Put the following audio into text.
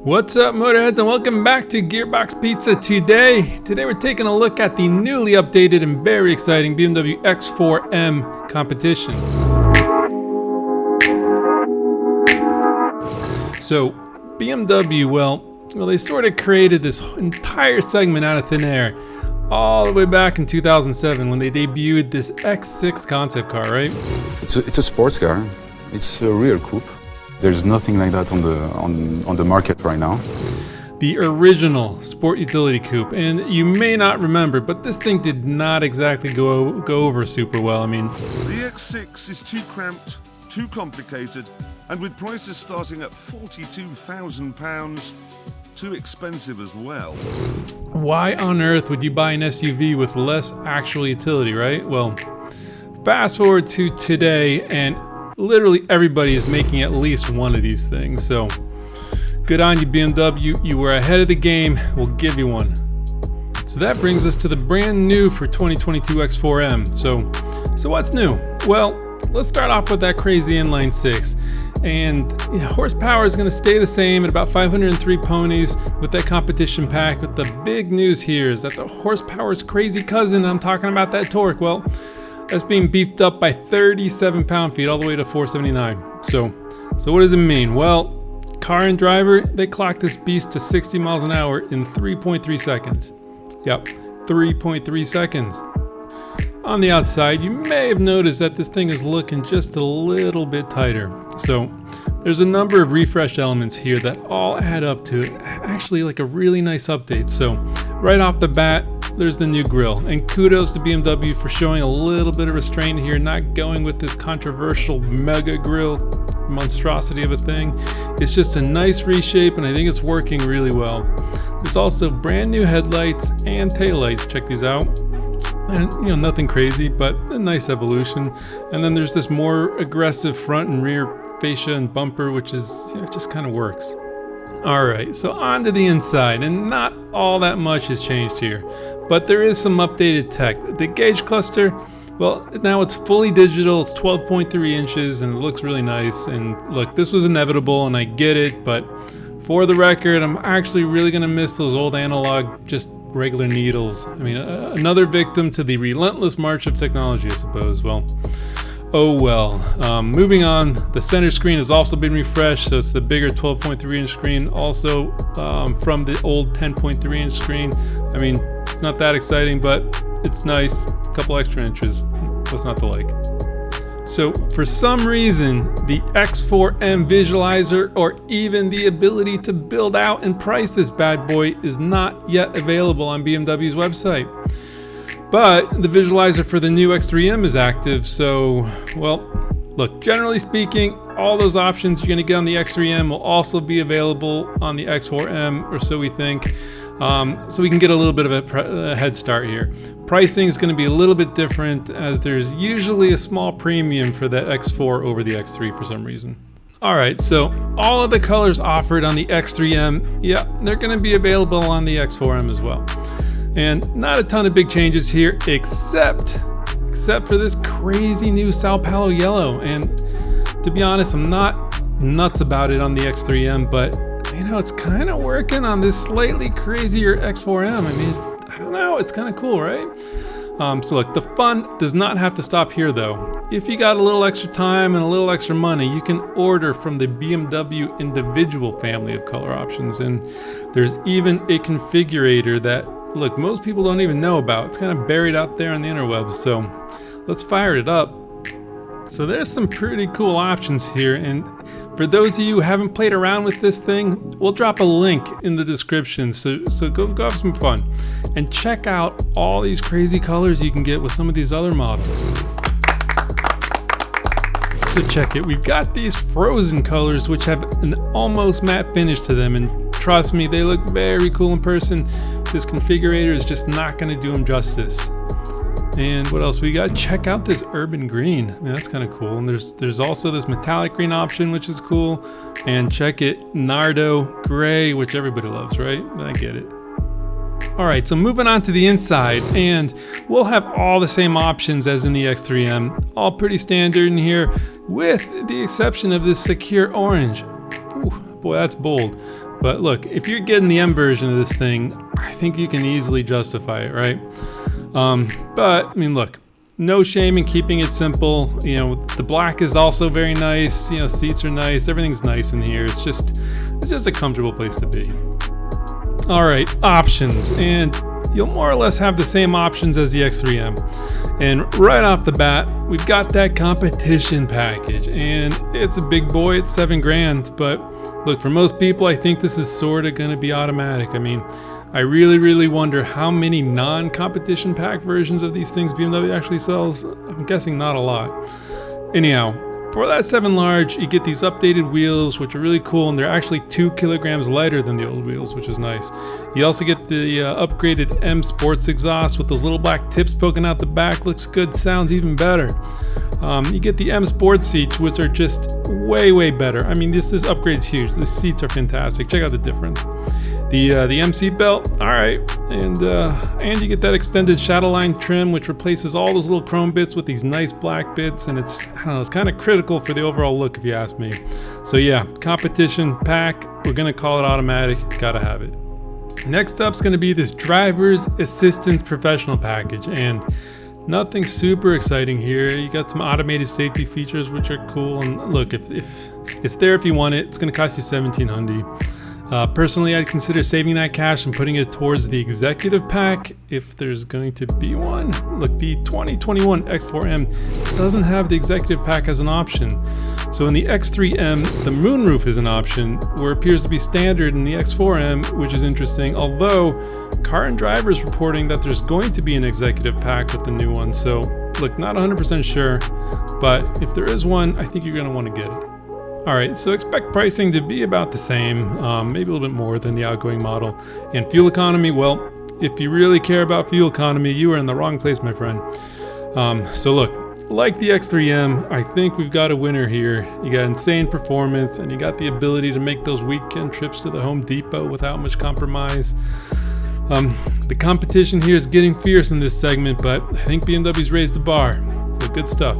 What's up, Motorheads, and welcome back to GearboxPizza. Today we're taking a look at the newly updated and very exciting BMW X4M Competition. So BMW, well, they sort of created this entire segment out of thin air all the way back in 2007 when they debuted this X6 concept car, right? It's a sports car. It's a real coupe. There's nothing like that on the market right now. The original sport utility coupe, and you may not remember, but this thing did not exactly go over super well. I mean, the X6 is too cramped, too complicated, and with prices starting at £42,000, too expensive as well. Why on earth would you buy an SUV with less actual utility, right? Well, fast forward to today, and literally everybody is making at least one of these things. So good on you, BMW. You were ahead of the game. We'll give you one. So that brings us to the brand new for 2022 X4M. So what's new? Well, let's start off with that crazy inline six. And horsepower is going to stay the same at about 503 ponies with that competition pack. But the big news here is that the horsepower's crazy cousin, I'm talking about that torque, well, that's being beefed up by 37 pound-feet all the way to 479. So what does it mean? Well, car and driver, they clocked this beast to 60 miles an hour in 3.3 seconds. Yep, 3.3 seconds. On the outside, you may have noticed that this thing is looking just a little bit tighter. So there's a number of refresh elements here that all add up to actually like a really nice update. So right off the bat, there's the new grille, and kudos to BMW for showing a little bit of restraint here, not going with this controversial mega grille monstrosity of a thing. It's just a nice reshape, and I think it's working really well. There's also brand new headlights and taillights. Check these out. And nothing crazy, but a nice evolution. And then there's this more aggressive front and rear fascia and bumper, which is just kind of works. Alright, so on to the inside, and not all that much has changed here, but there is some updated tech. The gauge cluster, well, now it's fully digital, it's 12.3 inches, and it looks really nice. And look, this was inevitable, and I get it, but for the record, I'm actually really going to miss those old analog, just regular needles. I mean, another victim to the relentless march of technology, I suppose. Well, oh well. Moving on, the center screen has also been refreshed, so it's the bigger 12.3 inch screen, also from the old 10.3 inch screen. I mean, it's not that exciting, but it's nice. A couple extra inches. What's not to like? So for some reason, the X4M visualizer, or even the ability to build out and price this bad boy, is not yet available on BMW's website. But the visualizer for the new X3M is active, so, well, look, generally speaking, all those options you're going to get on the X3M will also be available on the X4M, or so we think. So we can get a little bit of a head start here. Pricing is going to be a little bit different, as there's usually a small premium for that X4 over the X3 for some reason. Alright, so all of the colors offered on the X3M, yeah, they're going to be available on the X4M as well. And not a ton of big changes here, except for this crazy new Sao Paulo yellow. And to be honest, I'm not nuts about it on the X3M, but it's kind of working on this slightly crazier X4M. I mean, I don't know, it's kind of cool, right? So look, the fun does not have to stop here though. If you got a little extra time and a little extra money, you can order from the BMW individual family of color options. And there's even a configurator that, look, most people don't even know about. It's kind of buried out there on the interwebs, so let's fire it up. So there's some pretty cool options here, and for those of you who haven't played around with this thing, we'll drop a link in the description, so go have some fun and check out all these crazy colors you can get with some of these other models. So check it, we've got these frozen colors which have an almost matte finish to them, and trust me, they look very cool in person. This configurator is just not going to do them justice. And what else we got? Check out this urban green. I mean, that's kind of cool. And there's also this metallic green option, which is cool. And check it, Nardo gray, which everybody loves, right? I get it. All right, so moving on to the inside, and we'll have all the same options as in the X3M, all pretty standard in here, with the exception of this secure orange. Ooh, boy, that's bold. But look, if you're getting the M version of this thing, I think you can easily justify it, right? But I mean, look, no shame in keeping it simple. You know, the black is also very nice. You know, seats are nice. Everything's nice in here. It's just a comfortable place to be. All right, options, and you'll more or less have the same options as the X3M. And right off the bat, we've got that competition package, and it's a big boy. It's $7 grand, but look, for most people, I think this is sort of going to be automatic. I mean, I really wonder how many non-competition pack versions of these things BMW actually sells. I'm guessing not a lot. Anyhow, for that 7 large, you get these updated wheels, which are really cool, and they're actually 2 kilograms lighter than the old wheels, which is nice. You also get the upgraded M Sports exhaust with those little black tips poking out the back. Looks good, sounds even better. You get the M Sport seats, which are just way better. I mean, this upgrade's huge. The seats are fantastic. Check out the difference. The M seat belt, all right, and you get that extended Shadowline trim, which replaces all those little chrome bits with these nice black bits, and it's kind of critical for the overall look, if you ask me. So yeah, competition pack. We're gonna call it automatic. Gotta have it. Next up's gonna be this driver's assistance professional package, and nothing super exciting here. You got some automated safety features, which are cool. And look, if it's there if you want it, it's gonna cost you $1,700. Personally, I'd consider saving that cash and putting it towards the executive pack if there's going to be one. Look, the 2021 X4M doesn't have the executive pack as an option. So in the X3M, the moonroof is an option, where it appears to be standard in the X4M, which is interesting, although Car and Driver is reporting that there's going to be an executive pack with the new one. So look, not 100% sure, but if there is one, I think you're going to want to get it. Alright, so expect pricing to be about the same, maybe a little bit more than the outgoing model. And fuel economy, well, if you really care about fuel economy, you are in the wrong place, my friend. So look, like the X3M, I think we've got a winner here. You got insane performance, and you got the ability to make those weekend trips to the Home Depot without much compromise. The competition here is getting fierce in this segment, but I think BMW's raised the bar, so good stuff.